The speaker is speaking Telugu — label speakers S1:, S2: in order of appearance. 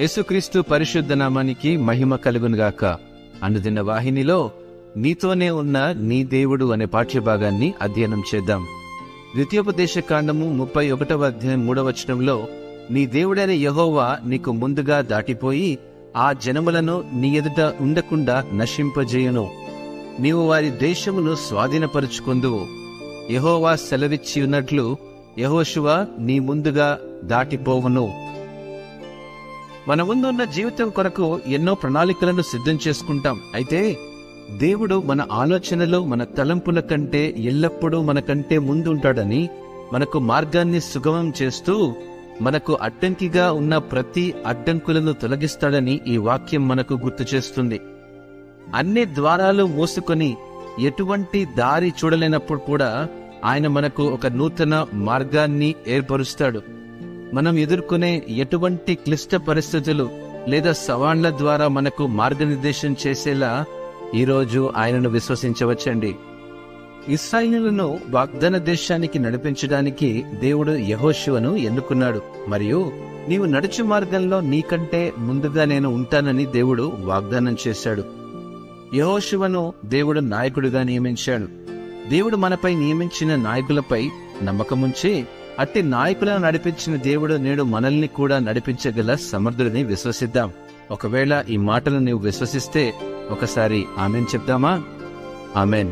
S1: యేసుక్రీస్తు పరిశుద్ధ నామానికి మహిమ కలుగునుగాక. అనుదిన వాహినిలో నీతోనే ఉన్న నీ దేవుడు అనే పాఠ్యభాగాన్ని అధ్యయనం చేద్దాం. ద్వితీయోపదేశ కాండము 31వ అధ్యాయం 3వ వచనంలో, నీ దేవుడైన యెహోవా నీకు ముందుగా దాటిపోయి ఆ జనములను నీ ఎదుట ఉండకుండా నశింపజేయును. నీవు వారి దేశమును స్వాధీనపరుచుకొందువు. యెహోవా సెలవిచ్చి ఉన్నట్లు యెహోషువ నీ ముందుగా దాటిపోవును. మన ముందున్న జీవితం కొరకు ఎన్నో ప్రణాళికలను సిద్ధం చేసుకుంటాం. అయితే దేవుడు మన ఆలోచనలు, మన తలంపుల కంటే ఎల్లప్పుడూ మనకంటే ముందుంటాడని, మనకు మార్గాన్ని సుగమం చేస్తూ మనకు అడ్డంకిగా ఉన్న ప్రతి అడ్డంకులను తొలగిస్తాడని ఈ వాక్యం మనకు గుర్తు చేస్తుంది. అన్ని ద్వారాలు మూసుకొని ఎటువంటి దారి చూడలేనప్పుడు కూడా ఆయన మనకు ఒక నూతన మార్గాన్ని ఏర్పరుస్తాడు. మనం ఎదుర్కొనే ఎటువంటి క్లిష్ట పరిస్థితులు లేదా సవాళ్ల ద్వారా మనకు మార్గనిర్దేశం చేసేలా ఈరోజు ఆయనను విశ్వసించవచ్చండి. ఇశ్రాయేలును వాగ్దాన దేశానికి నడిపించడానికి దేవుడు యెహోషువను ఎన్నుకున్నాడు. మరియు నీవు నడుచు మార్గంలో నీకంటే ముందుగా నేను ఉంటానని దేవుడు వాగ్దానం చేశాడు. యెహోషువను దేవుడు నాయకుడిగా నియమించాడు. దేవుడు మనపై నియమించిన నాయకులపై నమ్మకముంచి అట్టి నాయకులను నడిపించిన దేవుడు నేడు మనల్ని కూడా నడిపించగల సమర్థుడిని విశ్వసిద్దాం. ఒకవేళ ఈ మాటలు నీవు విశ్వసిస్తే ఒకసారి ఆమెన్ చెప్దామా? ఆమెన్.